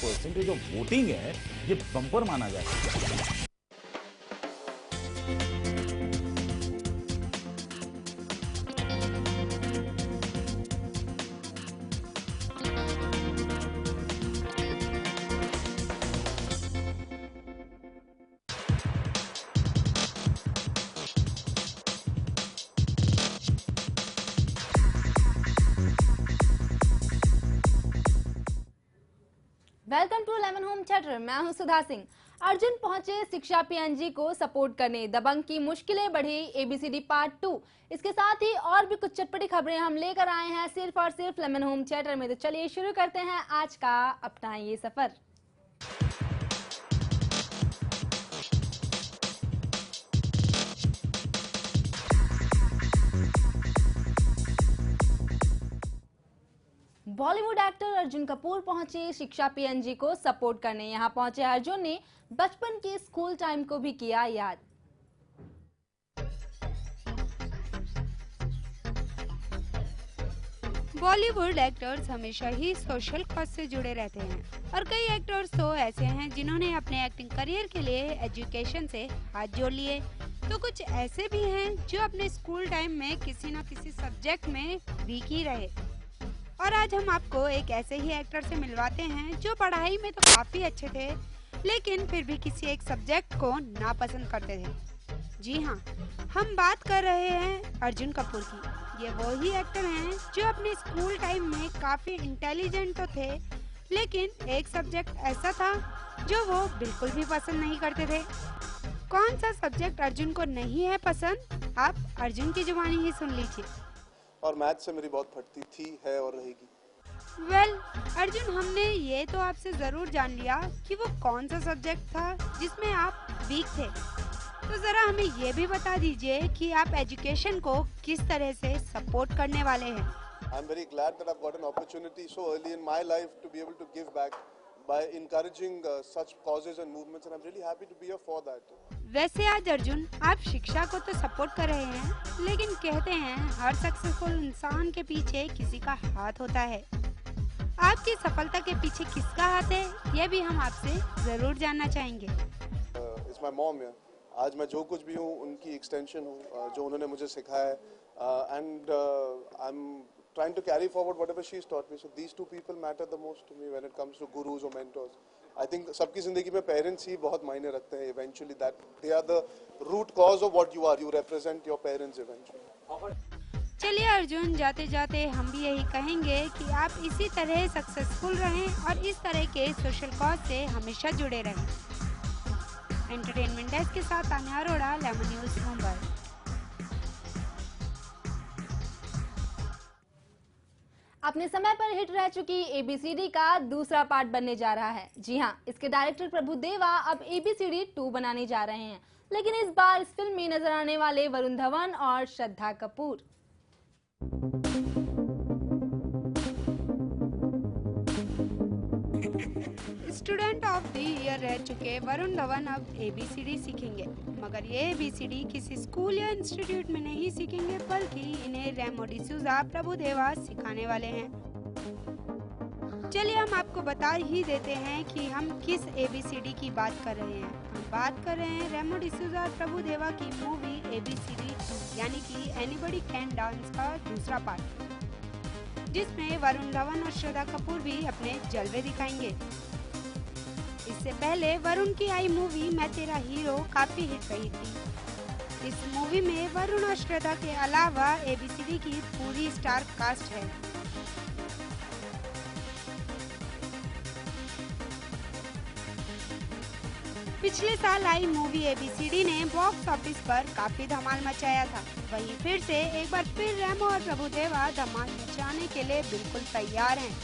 Percentage of voting है, ये bumper माना जाता है। Welcome to lemon home chatter. मैं हूं सुधा सिंह। अर्जुन पहुंचे शिक्षा पीएनजी को सपोर्ट करने, दबंग की मुश्किलें बढ़ी, एबीसीडी पार्ट 2। इसके साथ ही और भी कुछ चटपटी खबरें हम लेकर आए हैं सिर्फ और सिर्फ लेमन होम चैटर में। तो चलिए शुरू करते हैं आज का अपना ये सफर। बॉलीवुड एक्टर अर्जुन कपूर पहुंचे शिक्षा पीएनजी को सपोर्ट करने। यहां पहुंचे अर्जुन ने बचपन के स्कूल टाइम को भी किया याद। बॉलीवुड एक्टर्स हमेशा ही सोशल कॉज से जुड़े रहते हैं और कई एक्टर्स तो ऐसे हैं जिन्होंने अपने एक्टिंग करियर के लिए एजुकेशन से हाथ जोड़ लिए, तो कुछ ऐसे भी हैं जो अपने स्कूल टाइम में किसी न किसी सब्जेक्ट में वीक ही रहे। और आज हम आपको एक ऐसे ही एक्टर से मिलवाते हैं जो पढ़ाई में तो काफी अच्छे थे, लेकिन फिर भी किसी एक सब्जेक्ट को नापसंद करते थे। जी हाँ, हम बात कर रहे हैं अर्जुन कपूर की। ये वो ही एक्टर हैं जो अपने स्कूल टाइम में काफी इंटेलिजेंट तो थे, लेकिन एक सब्जेक्ट ऐसा था जो वो बिल्कुल भी पसंद नहीं करते थे। कौन सा सब्जेक्ट अर्जुन को नहीं है पसंद, आप अर्जुन की जुबानी ही सुन लीजिए। और मैथ से मेरी बहुत फटती थी, है और रहेगी। अर्जुन, हमने ये तो आपसे जरूर जान लिया कि वो कौन सा सब्जेक्ट था जिसमें आप वीक थे, तो जरा हमें ये भी बता दीजिए कि आप एजुकेशन को किस तरह से सपोर्ट करने वाले हैं। I am very glad that I have got an opportunity so early in my life to be able to give back by encouraging such causes and movements, and I am really happy to be here for that. वैसे आज अर्जुन, आप शिक्षा को तो support कर रहे हैं, लेकिन कहते हैं हर सक्सेसफुल इंसान के पीछे किसी का हाथ होता है। आपकी सफलता के पीछे किसका हाथ है, ये भी हम आपसे जरूर जानना चाहेंगे। It's my mom. आज मैं जो कुछ भी हूँ उनकी एक्सटेंशन हूँ, जो उन्होंने मुझे सिखाया है, and I M trying to carry forward whatever she's taught me. So these two people matter the most to me when it comes to gurus or mentors. I think सबकी जिंदगी में पेरेंट्स ही बहुत मायने रखते हैं. Eventually that they are the root cause of what you are. You represent your parents eventually. चलिए अर्जुन, जाते जाते हम भी यही कहेंगे कि आप इसी तरह सक्सेसफुल रहें और इस तरह के सोशल कॉज से हमेशा जुड़े रहें। एंटरटेनमेंट डेस्क के साथ तान्या अरोड़ा, लेमन न्यूज, मुंबई। अपने समय पर हिट रह चुकी एबीसीडी का दूसरा पार्ट बनने जा रहा है। जी हाँ, इसके डायरेक्टर प्रभुदेवा अब एबीसीडी 2 बनाने जा रहे हैं, लेकिन इस बार इस फिल्म में नजर आने वाले वरुण धवन और Shraddha Kapoor. Student of the Year रह चुके वरुण धवन अब एबीसीडी सीखेंगे, मगर ये एबीसीडी किसी स्कूल या इंस्टीट्यूट में नहीं सीखेंगे, बल्कि इन्हें रेमो डिसूजा प्रभुदेवा सिखाने वाले हैं। चलिए हम आपको बता ही देते हैं कि हम किस एबीसीडी की बात कर रहे हैं। हम बात कर रहे हैं रेमो डिसूजा और प्रभुदेवा की मूवी एबीसीडी 2, यानी कि एनीबॉडी कैन डांस का दूसरा पार्ट, जिसमें वरुण धवन और श्रद्धा कपूर भी अपने जलवे दिखाएंगे। इससे पहले वरुण की आई मूवी मैं तेरा हीरो काफी हिट रही थी। इस मूवी में वरुण और श्रद्धा के अलावा एबीसीडी की पूरी स्टार कास्ट है। पिछले साल आई मूवी एबीसीडी ने बॉक्स ऑफिस पर काफी धमाल मचाया था। वहीं फिर से एक बार फिर रेमो और प्रभुदेवा धमाल मचाने के लिए बिल्कुल तैयार हैं।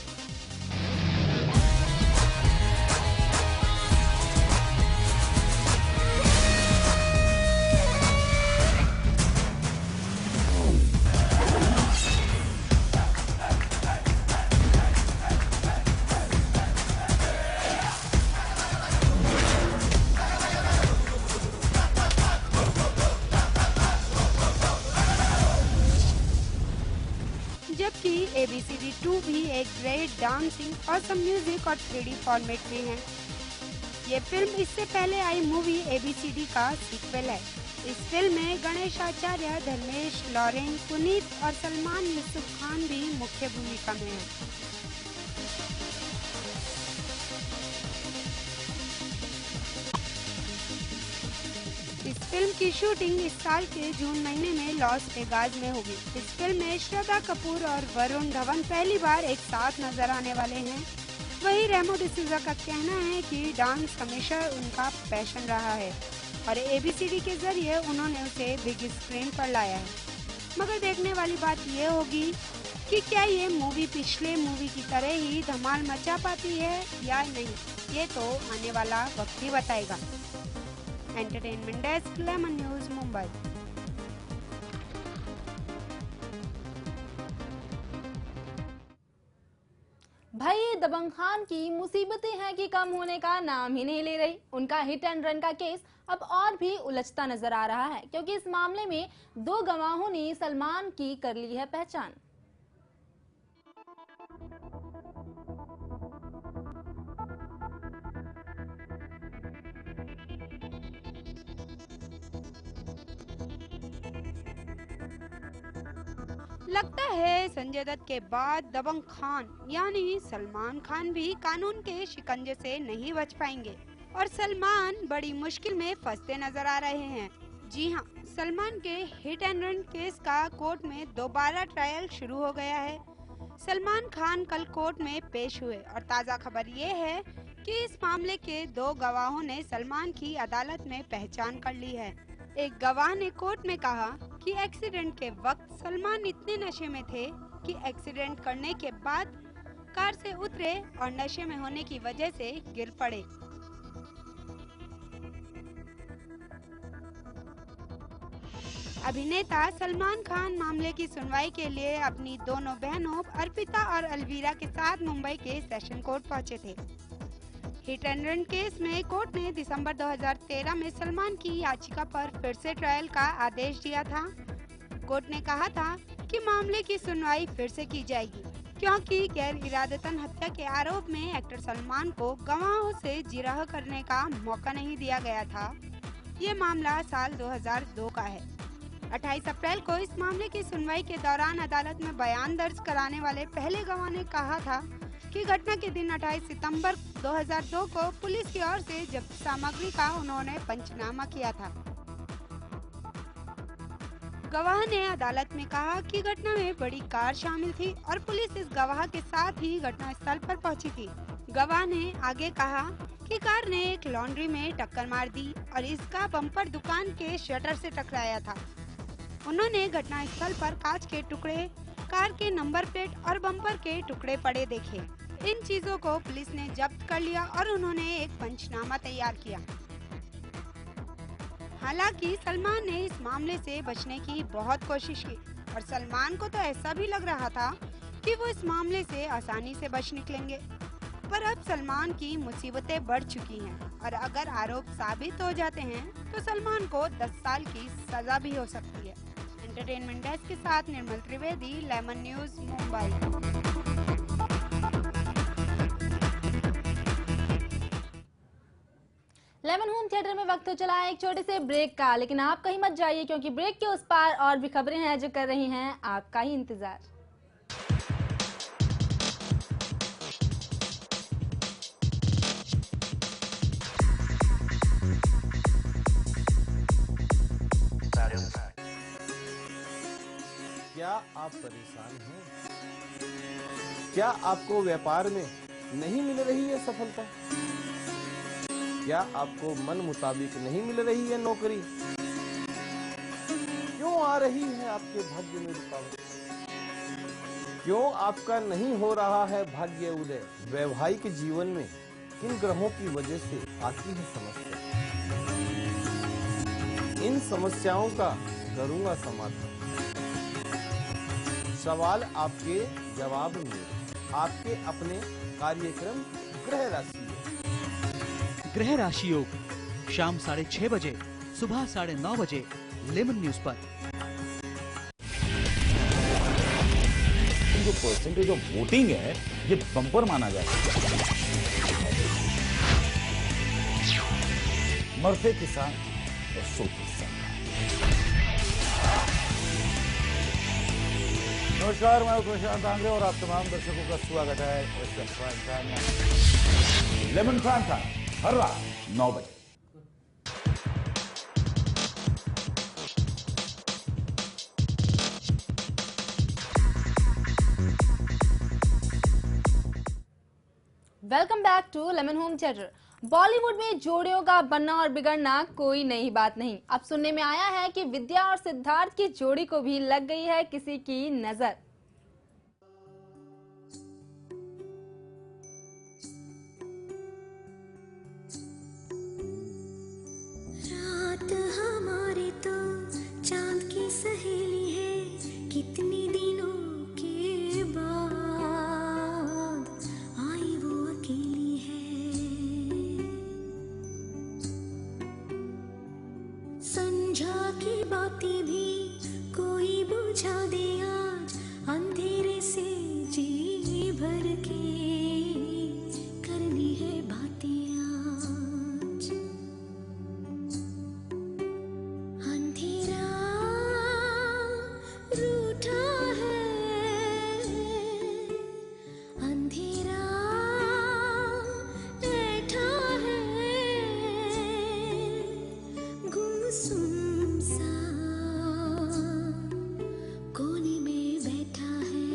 जबकि एबीसीडी 2 भी एक ग्रेट डांसिंग और सम म्यूजिक और 3D फॉर्मेट में है। ये फिल्म इससे पहले आई मूवी ABCD का सीक्वल है। इस फिल्म में गणेश आचार्य, धर्मेश, लॉरेन, पुनीत और सलमान यूसुफ खान भी मुख्य भूमिका में हैं। इस फिल्म की शूटिंग इस साल के जून महीने में लॉस वेगास में होगी। इस फिल्म में श्रद्धा कपूर और वरुण धवन पहली बार एक साथ नजर आने वाले हैं। वहीं रेमो डिसूजा का कहना है कि डांस हमेशा उनका पैशन रहा है और ABCD के जरिए उन्होंने उसे बिग स्क्रीन पर लाया है। मगर देखने वाली बात ये होगी कि क्या ये मूवी पिछले मूवी की तरह ही धमाल मचा पाती है या नहीं, ये तो आने वाला वक्त ही बताएगा। Entertainment desk, lemon News, Mumbai. भाई दबंग खान की मुसीबतें हैं कि कम होने का नाम ही नहीं ले रही। उनका हिट एंड रन का केस अब और भी उलझता नजर आ रहा है, क्योंकि इस मामले में 2 गवाहों ने सलमान की कर ली है पहचान। लगता है संजय दत्त के बाद दबंग खान यानी सलमान खान भी कानून के शिकंजे से नहीं बच पाएंगे और सलमान बड़ी मुश्किल में फंसते नजर आ रहे हैं। जी हाँ, सलमान के हिट एंड रन केस का कोर्ट में दोबारा ट्रायल शुरू हो गया है। सलमान खान कल कोर्ट में पेश हुए और ताज़ा खबर ये है कि इस मामले के 2 गवाहों ने सलमान की अदालत में पहचान कर ली है। एक गवाह ने कोर्ट में कहा कि एक्सीडेंट के वक्त सलमान इतने नशे में थे कि एक्सीडेंट करने के बाद कार से उतरे और नशे में होने की वजह से गिर पड़े। अभिनेता सलमान खान मामले की सुनवाई के लिए अपनी दोनों बहनों अर्पिता और अलवीरा के साथ मुंबई के सेशन कोर्ट पहुंचे थे। हिट एंड रन केस में कोर्ट ने दिसंबर 2013 में सलमान की याचिका पर फिर से ट्रायल का आदेश दिया था। कोर्ट ने कहा था कि मामले की सुनवाई फिर से की जाएगी, क्योंकि गैर इरादतन हत्या के आरोप में एक्टर सलमान को गवाहों से जिरह करने का मौका नहीं दिया गया था। ये मामला साल 2002 का है। 28 अप्रैल को इस मामले की सुनवाई के दौरान अदालत में बयान दर्ज कराने वाले पहले गवाह ने कहा था कि घटना के दिन 28 सितंबर 2002 को पुलिस की ओर से जब्त सामग्री का उन्होंने पंचनामा किया था। गवाह ने अदालत में कहा कि घटना में बड़ी कार शामिल थी और पुलिस इस गवाह के साथ ही घटना स्थल पर पहुंची थी। गवाह ने आगे कहा कि कार ने एक लॉन्ड्री में टक्कर मार दी और इसका बम्पर दुकान के शटर से टकराया था। उन्होंने घटना स्थल पर कांच के टुकड़े, कार के नंबर प्लेट और बम्पर के टुकड़े पड़े देखे। इन चीजों को पुलिस ने जब्त कर लिया और उन्होंने एक पंचनामा तैयार किया। हालांकि सलमान ने इस मामले से बचने की बहुत कोशिश की और सलमान को तो ऐसा भी लग रहा था कि वो इस मामले से आसानी से बच निकलेंगे। पर अब सलमान की मुसीबतें बढ़ चुकी हैं और अगर आरोप साबित हो जाते हैं तो सलमान को 10 साल की सजा भी हो सकती है। एंटरटेनमेंट डेस्क के साथ Nirmal Trivedi, Lemon News, Mumbai. Lemon home theatre में वक्त हो चला है एक छोटे से ब्रेक का, लेकिन आप कहीं मत जाइए, क्योंकि ब्रेक के उस पार और भी खबरें हैं जो कर रही हैं आपका ही इंतजार। क्या आप परेशान हैं? क्या आपको व्यापार में नहीं मिल रही है सफलता? क्या आपको मन मुताबिक नहीं मिल रही है नौकरी? क्यों आ रही है आपके भाग्य में रुकावट? क्यों आपका नहीं हो रहा है भाग्य उदय? वैवाहिक जीवन में किन ग्रहों की वजह से आती है समस्या? इन समस्याओं का करूंगा समाधान। सवाल आपके, जवाब मेरे। आपके अपने कार्यक्रम ग्रह राशि। ग्रह राशि योग शाम 6:30 बजे, सुबह 9:30 बजे, लेमन न्यूज पर। जो परसेंटेज ऑफ वोटिंग है ये बम्पर माना जाए। मरते किसान और सोते सरकार। नमस्कार, मैं प्रशांत आंग्रे और आप तमाम दर्शकों का स्वागत है लेमन प्राइम टाइम हर रात 9 बजे। Welcome back to lemon home theatre. Bollywood में जोड़ियों का बनना और बिगड़ना कोई नई बात नहीं। अब सुनने में आया है कि विद्या और सिद्धार्थ की जोड़ी को भी लग गई है किसी की नजर। रात हमारी तो चांद की सहेली है, कितनी दिनों के बाद आई वो अकेली है। संझा की बातें भी कोई बुझा दे आज, अंधेरे से जी भर के करनी है बातें आज। अंधेरा रूठा है, अंधेरा बैठा है, गुमसुम सा कोने में बैठा है।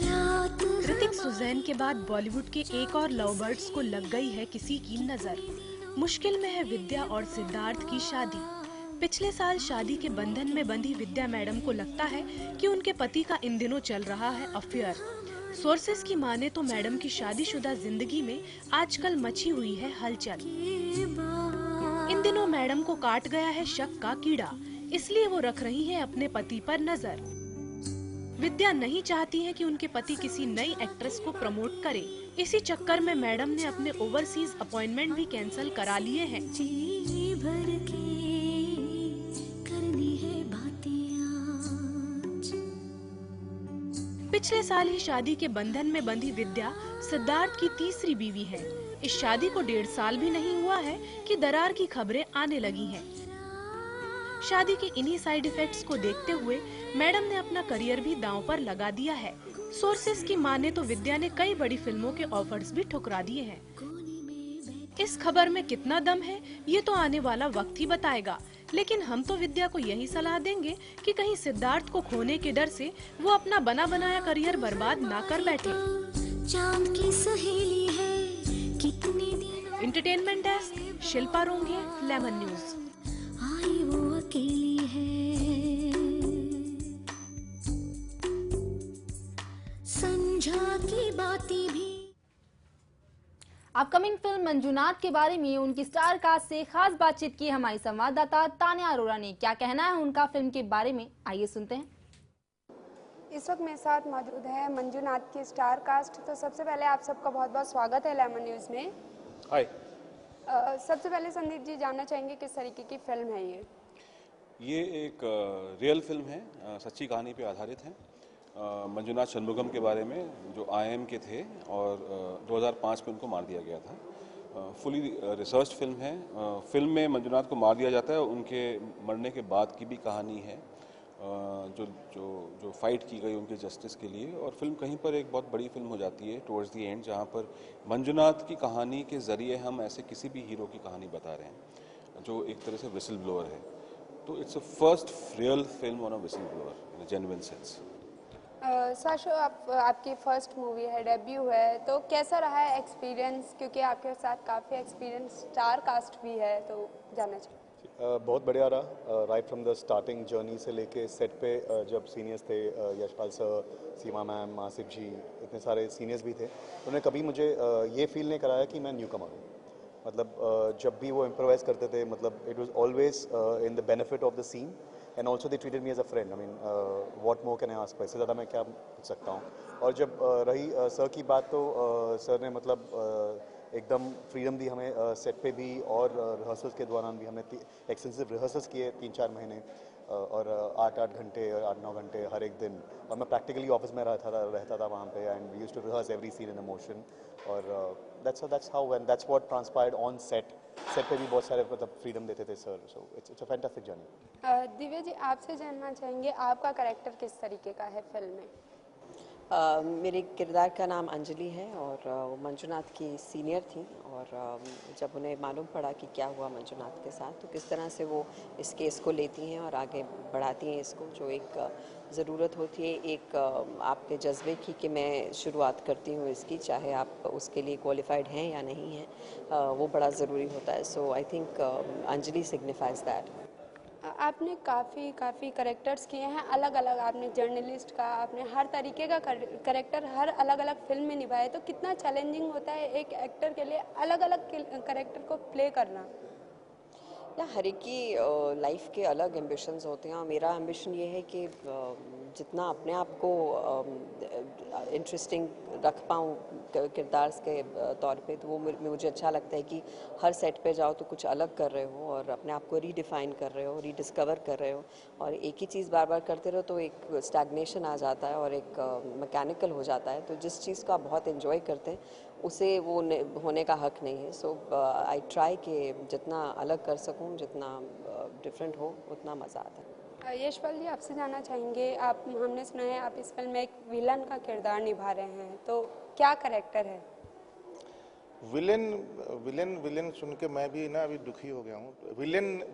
रात ऋतिक सुजैन के बाद बॉलीवुड के एक और लव बर्ड्स को लग गई है किसी की नजर। मुश्किल में है विद्या और सिद्धार्थ की शादी। पिछले साल शादी के बंधन में बंधी विद्या मैडम को लगता है कि उनके पति का इन दिनों चल रहा है अफेयर। सोर्सेस की माने तो मैडम की शादीशुदा जिंदगी में आजकल मची हुई है हलचल। इन दिनों मैडम को काट गया है शक का कीड़ा, इसलिए वो रख रही हैं अपने पति पर नजर। विद्या नहीं चाहती है कि उनके पति किसी नई एक्ट्रेस को प्रमोट करे। इसी चक्कर में मैडम ने अपने ओवरसीज अपॉइंटमेंट भी कैंसिल करा लिए हैं। जी भर के करनी है बातें आज। पिछले साल ही शादी के बंधन में बंधी विद्या सिद्धार्थ की तीसरी बीवी है। इस शादी को 1.5 साल भी नहीं हुआ है कि दरार की खबरें आने लगी हैं। शादी के इन्हीं साइड इफेक्ट्स को देखते हुए मैडम ने अपना करियर भी दांव पर लगा दिया है। सोर्सेस की माने तो विद्या ने कई बड़ी फिल्मों के ऑफर्स भी ठुकरा दिए हैं। इस खबर में कितना दम है ये तो आने वाला वक्त ही बताएगा, लेकिन हम तो विद्या को यही सलाह देंगे कि कहीं सिद्धार्थ को खोने के डर से वो अपना बना बनाया करियर बर्बाद ना कर बैठे। चांद की सहेली है, कितने दिन एंटरटेनमेंट डेस्क, शिल्पा रोंगे, लेमन न्यूज। आई वो अकेली है। संझा की बातें भी। अपकमिंग फिल्म मंजुनाथ के बारे में उनकी स्टार कास्ट से खास बातचीत की हमारी संवाददाता तान्या अरोड़ा ने। क्या कहना है उनका फिल्म के बारे में, आइए सुनते हैं। इस वक्त मेरे साथ मौजूद है मंजुनाथ की स्टार कास्ट। तो सबसे पहले आप सबका बहुत बहुत स्वागत है लेमन न्यूज़ में। हाय। सबसे पहले संदीप जी जानना चाहेंगे किस तरीके की फिल्म है ये एक रियल फिल्म है, सच्ची कहानी पे आधारित है। मंजुनाथ षणमुगम के बारे में जो IIM के थे और 2005 में उनको मार दिया गया था। फुली रिसर्च फिल्म है। फिल्म में मंजुनाथ को मार दिया जाता है, उनके मरने के बाद की भी कहानी है, जो जो जो फाइट की गई उनके जस्टिस के लिए। और फिल्म कहीं पर एक बहुत बड़ी फिल्म हो जाती है टुवर्ड्स दी एंड, जहाँ पर मंजुनाथ की कहानी के ज़रिए हम ऐसे किसी भी हीरो की कहानी बता रहे हैं जो एक तरह से विसल ब्लोअर है। तो it's a first real film on a whistle blower in a genuine sense. साशो, आपकी फर्स्ट मूवी है, डेब्यू है, तो कैसा रहा है एक्सपीरियंस? क्योंकि आपके साथ काफ़ी एक्सपीरियंस स्टार कास्ट भी है, तो जानना चाहिए। बहुत बढ़िया रहा। Right from the starting journey से लेके सेट पे जब सीनियर्स थे, यशपाल सर, सीमा मैम, आसिफ जी, इतने सारे सीनियर्स भी थे, उन्होंने कभी मुझे ये फील नहीं कराया कि मैं न्यू कमर हूँ। मतलब जब भी वो इम्प्रोवाइज करते थे, मतलब it was always in the benefit of the scene and also they treated me as a friend. I mean what more can I ask, इससे ज़्यादा मैं क्या पूछ सकता हूँ। और जब रही सर की बात, तो सर ने मतलब एकदम फ्रीडम दी हमें सेट पे भी और रिहर्सल्स के दौरान भी हमने एक्सटेंसिव रिहर्सल्स किए 3-4 महीने और 8-8 घंटे 8-9 घंटे हर एक दिन। और मैं प्रैक्टिकली ऑफिस में रहता था वहाँ पे and we used to rehearse every scene in emotion और that's how and that's what transpired on set पे भी बहुत सारे मतलब फ्रीडम देते थे sir. So it's a fantastic journey. Divya ji आपसे जानना चाहेंगे आपका कैरेक्टर किस तरीके का है फिल्म में? मेरे किरदार का नाम अंजलि है और वो मंजुनाथ की सीनियर थी और जब उन्हें मालूम पड़ा कि क्या हुआ मंजुनाथ के साथ तो किस तरह से वो इस केस को लेती हैं और आगे बढ़ाती हैं इसको, जो एक ज़रूरत होती है एक आपके जज्बे की कि मैं शुरुआत करती हूँ इसकी, चाहे आप उसके लिए क्वालिफाइड हैं या नहीं हैं, वो बड़ा ज़रूरी होता है। So I think Anjali signifies that. आपने काफ़ी करेक्टर्स किए हैं अलग अलग, आपने जर्नलिस्ट का, आपने हर तरीके का करेक्टर हर अलग अलग फिल्म में निभाया, तो कितना चैलेंजिंग होता है एक एक्टर के लिए अलग अलग करेक्टर को प्ले करना? या हर एक की लाइफ के अलग एम्बिशंस होते हैं और मेरा एम्बिशन ये है कि जितना अपने आप को इंटरेस्टिंग रख पाऊँ किरदार के तौर पे, तो वो मुझे अच्छा लगता है कि हर सेट पे जाओ तो कुछ अलग कर रहे हो और अपने आप को रीडिफाइन कर रहे हो, रीडिस्कवर कर रहे हो, और एक ही चीज़ बार बार करते रहो तो एक स्टैग्नेशन आ जाता है और एक मैकेनिकल हो जाता है। तो जिस चीज़ को आप बहुत इन्जॉय करते हैं उसे वो होने का हक नहीं है। सो आई ट्राई कि जितना अलग कर सकूं, जितना डिफरेंट हो, उतना मज़ा आता है। यशपाल जी आपसे जानना चाहेंगे, आप हमने सुना है आप इस फिल्म में एक विलन का किरदार निभा रहे हैं, तो क्या कैरेक्टर है? विलेन सुन के मैं भी ना अभी दुखी हो गया हूँ।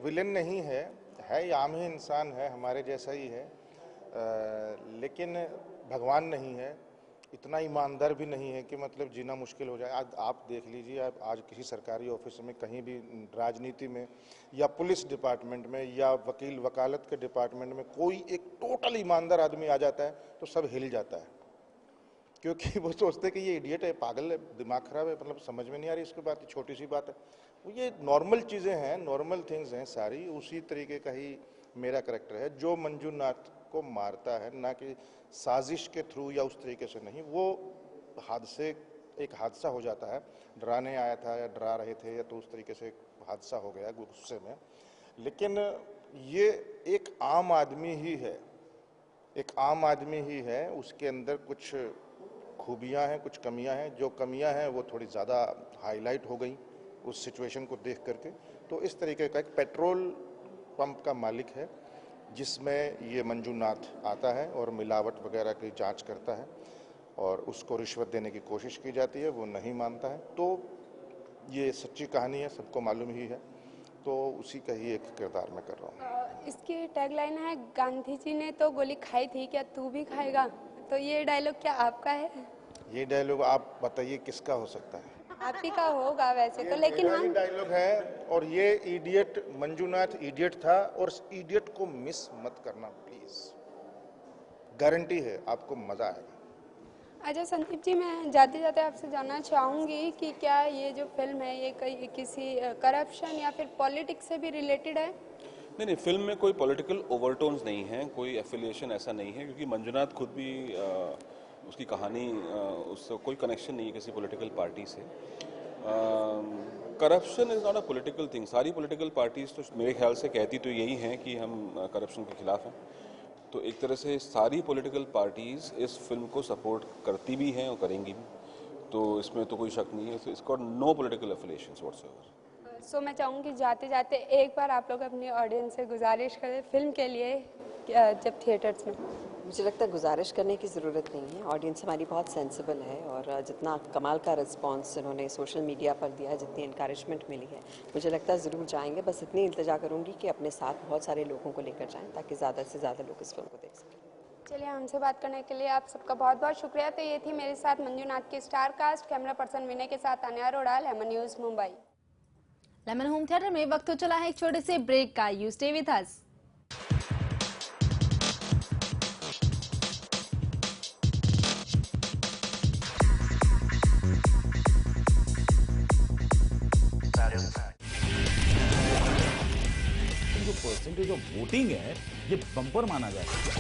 विलेन नहीं है आम ही इंसान है, हमारे जैसा ही है, लेकिन भगवान नहीं है, इतना ईमानदार भी नहीं है कि मतलब जीना मुश्किल हो जाए। आज आप देख लीजिए, आज किसी सरकारी ऑफिस में, कहीं भी राजनीति में या पुलिस डिपार्टमेंट में या वकील वकालत के डिपार्टमेंट में कोई एक टोटल ईमानदार आदमी आ जाता है तो सब हिल जाता है, क्योंकि वो सोचते हैं कि ये इडियट है, पागल है, दिमाग खराब है, मतलब समझ में नहीं आ रही इसकी बात, छोटी सी बात है। वो ये नॉर्मल चीज़ें हैं, नॉर्मल थिंग्स हैं सारी। उसी तरीके का ही मेरा करैक्टर है, जो मंजुनाथ को मारता है, ना कि साजिश के थ्रू या उस तरीके से नहीं। वो एक हादसा हो जाता है, डराने आया था या डरा रहे थे, या तो उस तरीके से हादसा हो गया गुस्से में। लेकिन ये एक आम आदमी ही है, एक आम आदमी ही है, उसके अंदर कुछ खूबियां हैं, कुछ कमियां हैं। जो कमियां हैं वो थोड़ी ज़्यादा हाईलाइट हो गई उस सिचुएशन को देख करके। तो इस तरीके का एक पेट्रोल पंप का मालिक है जिसमें ये मंजुनाथ आता है और मिलावट वगैरह की जांच करता है और उसको रिश्वत देने की कोशिश की जाती है, वो नहीं मानता है। तो ये सच्ची कहानी है, सबको मालूम ही है, तो उसी का ही एक किरदार मैं कर रहा हूँ। इसकी टैगलाइन है, गांधी जी ने तो गोली खाई थी, क्या तू भी खाएगा? तो ये डायलॉग क्या आपका है? ये डायलॉग आप बताइए किसका हो सकता है? आप ही का होगा वैसे तो, लेकिन हम डायलॉग है। और ये इडियट, मंजुनाथ इडियट था, और इडियट को मिस मत करना प्लीज, गारंटी है आपको मजा आएगा। अच्छा संदीप जी, मैं जाते जाते आपसे जानना चाहूँगी कि क्या ये जो फिल्म है ये किसी करप्शन या फिर पॉलिटिक्स से भी रिलेटेड है? नहीं, फिल्म में कोई पॉलिटिकल ओवरटोन्स नहीं है, कोई एफिलिएशन ऐसा नहीं है, क्योंकि मंजुनाथ खुद भी उसकी कहानी, उससे कोई कनेक्शन नहीं है किसी पॉलिटिकल पार्टी से। Corruption is not a political thing. सारी पॉलिटिकल पार्टीज तो मेरे ख्याल से कहती तो यही हैं कि हम करप्शन के खिलाफ हैं। तो एक तरह से सारी पॉलिटिकल पार्टीज इस फिल्म को सपोर्ट करती भी हैं और करेंगी भी, तो इसमें तो कोई शक नहीं है। इसका नो पॉलिटिकल एफिलिएशंस व्हाटसएवर। सो मैं चाहूँगी जाते जाते एक बार आप लोग अपनी ऑडियंस से गुजारिश करें फिल्म के लिए, जब थिएटर्स में। मुझे लगता है गुजारिश करने की ज़रूरत नहीं है, ऑडियंस हमारी बहुत सेंसिबल है और जितना कमाल का रिस्पांस इन्होंने सोशल मीडिया पर दिया है, जितनी इनकरेजमेंट मिली है, मुझे लगता है ज़रूर जाएंगे। बस इतनी इल्तिजा करूँगी कि अपने साथ बहुत सारे लोगों को लेकर जाएं ताकि ज़्यादा से ज़्यादा लोग इस फिल्म को देख सकें। चलिए, हमसे बात करने के लिए आप सबका बहुत बहुत शुक्रिया। तो ये थी मेरे साथ मंजुनाथ की स्टार कास्ट, कैमरा पर्सन विनय के साथ Tanya Arora, lemon news Mumbai. Lemon home theatre में वक्त हो चला है एक छोटे से ब्रेक का। You stay with us. जो परसेंटेज ऑफ वोटिंग है ये बम्पर माना जाता है।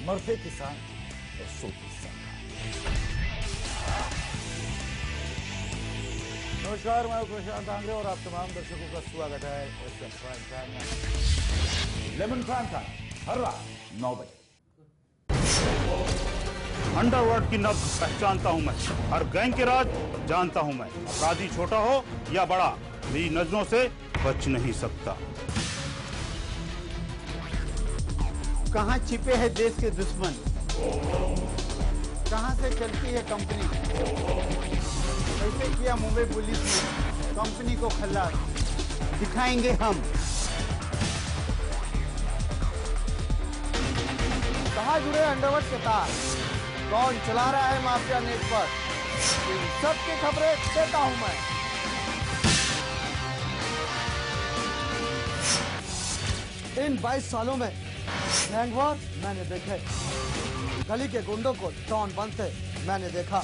मरते किसान और सोते सरकार। नमस्कार, मैं प्रशांत आंग्रे और आप तमाम दर्शकों का स्वागत है एसएम प्राइम टाइम में। लेमन प्राइम टाइम हर रात 9 बजे। अंडरवर्ल्ड की नब्ज पहचानता हूं मैं, हर गैंग के राज जानता हूं मैं। अपराधी छोटा हो या बड़ा, मेरी नजरों से बच नहीं सकता। कहां छिपे हैं देश के दुश्मन, कहां से चलती है कंपनी, कैसे किया मुंबई पुलिस ने कंपनी को खल्लास, दिखाएंगे हम। कहां जुड़े अंडरवर्ल्ड के तार, कौन चला रहा है माफिया नेटवर्क, सबकी खबरें देता हूं मैं। इन 22 सालों में गैंगवार मैंने देखे, गली के गुंडों को डॉन बनते मैंने देखा,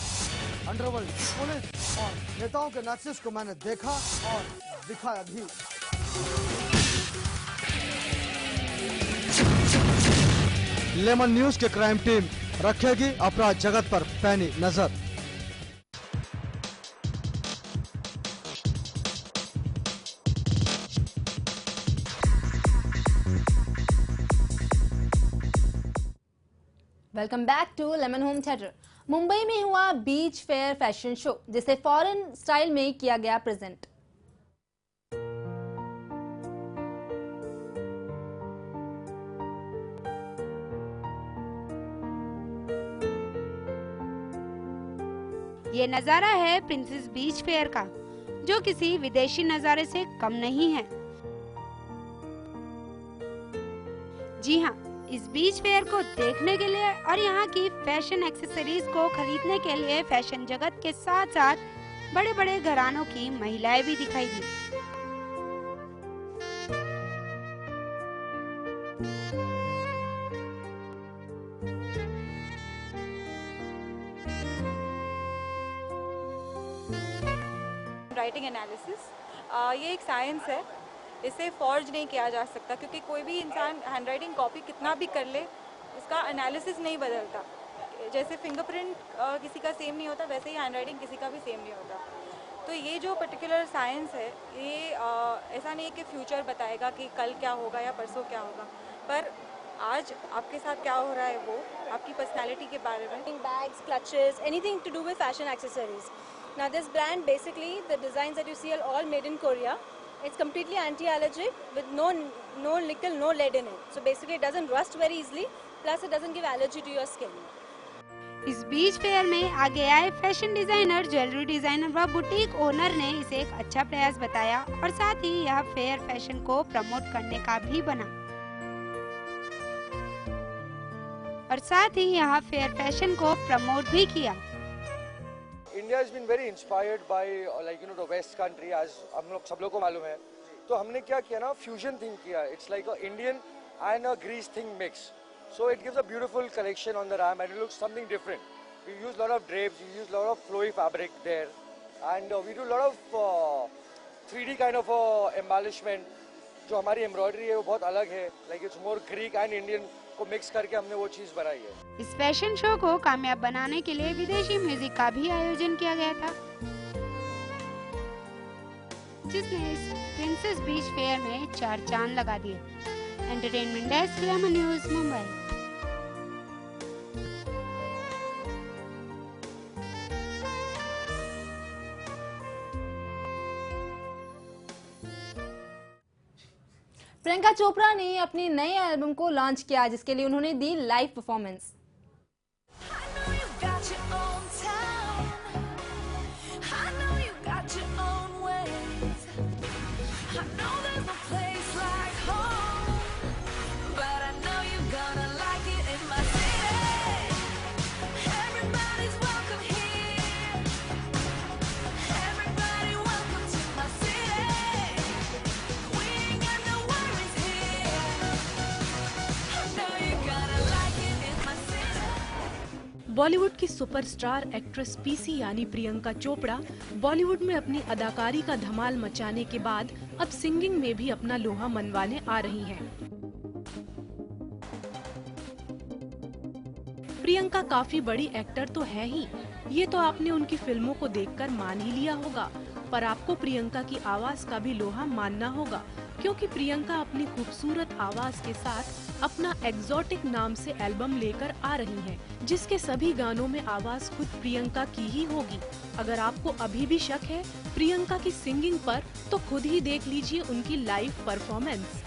अंडरवर्ल्ड पुलिस और नेताओं के नक्शे को मैंने देखा और दिखाया भी। लेमन न्यूज के क्राइम टीम रखेगी अपराध जगत पर पैनी नजर। Welcome back to lemon home theatre. Mumbai में हुआ बीच फेयर फैशन शो, जिसे फॉरेन स्टाइल में किया गया प्रेजेंट। ये नजारा है प्रिंसेस बीच फेयर का, जो किसी विदेशी नजारे से कम नहीं है। जी हाँ, इस बीच फेयर को देखने के लिए और यहाँ की फैशन एक्सेसरीज को खरीदने के लिए फैशन जगत के साथ साथ बड़े बड़े घरानों की महिलाएं भी दिखाई दी। राइटिंग एनालिसिस ये एक साइंस है, इसे फॉर्ज नहीं किया जा सकता, क्योंकि कोई भी इंसान हैंडराइटिंग कॉपी कितना भी कर ले, उसका एनालिसिस नहीं बदलता। जैसे फिंगरप्रिंट किसी का सेम नहीं होता, वैसे ही हैंडराइटिंग किसी का भी सेम नहीं होता। तो ये जो पर्टिकुलर साइंस है, ये ऐसा नहीं है कि फ्यूचर बताएगा कि कल क्या होगा या परसों क्या होगा, पर आज आपके साथ क्या हो रहा है वो आपकी पर्सनैलिटी के बारे में। Bags, clutches, anything to do with fashion accessories. Now this brand, basically the designs that you see are all made in Korea. It's completely anti-allergic with no nickel, no lead in it. So basically it doesn't rust very easily, plus it doesn't give allergy to your skin. इस बीच fair में आगे आए fashion designer, jewellery designer व boutique owner ने इसे एक अच्छा प्रयास बताया और साथ ही यह फेयर फैशन को प्रमोट करने का भी बना। और साथ ही यहाँ फेयर फैशन को प्रमोट भी किया। India has been very inspired by the West country, as हम लोग सब लोग को मालूम है। तो हमने क्या किया ना, फ्यूजन थिंग किया। It's like a Indian and a Greece thing mix. So it gives a beautiful collection on the ram and it looks something different. We use a lot of drapes, we use a lot of flowy fabric there, and we do a lot of 3D kind of embellishment. जो हमारी embroidery है वो बहुत अलग है, like it's more Greek and Indian को mix करके हमने वो चीज बनाई है। इस फैशन शो को कामयाब बनाने के लिए विदेशी म्यूजिक का भी आयोजन किया गया था, जिसने इस प्रिंसेस बीच फेयर में 4 चांद लगा दिए। Entertainment desk, lemon News, Mumbai. Priyanka Chopra ने अपनी नई एल्बम को लॉन्च किया, जिसके लिए उन्होंने दी लाइव परफॉर्मेंस। बॉलीवुड की सुपरस्टार एक्ट्रेस पीसी यानी प्रियंका चोपड़ा बॉलीवुड में अपनी अदाकारी का धमाल मचाने के बाद अब सिंगिंग में भी अपना लोहा मनवाने आ रही हैं। प्रियंका काफी बड़ी एक्टर तो है ही, ये तो आपने उनकी फिल्मों को देखकर मान ही लिया होगा। पर आपको प्रियंका की आवाज का भी लोहा मानना होगा, क्योंकि प्रियंका अपनी खूबसूरत आवाज के साथ अपना एग्जॉटिक नाम से एल्बम लेकर आ रही हैं, जिसके सभी गानों में आवाज खुद प्रियंका की ही होगी। अगर आपको अभी भी शक है प्रियंका की सिंगिंग पर, तो खुद ही देख लीजिए उनकी लाइव परफॉर्मेंस।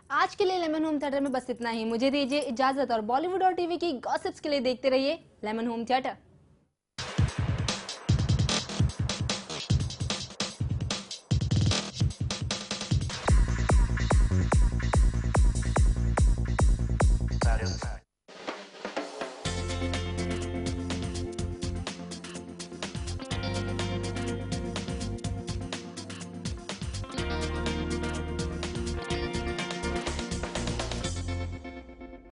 आज के लिए लेमन होम थिएटर में बस इतना ही। मुझे दीजिए इजाजत और बॉलीवुड और टीवी की गॉसिप्स के लिए देखते रहिए लेमन होम थिएटर।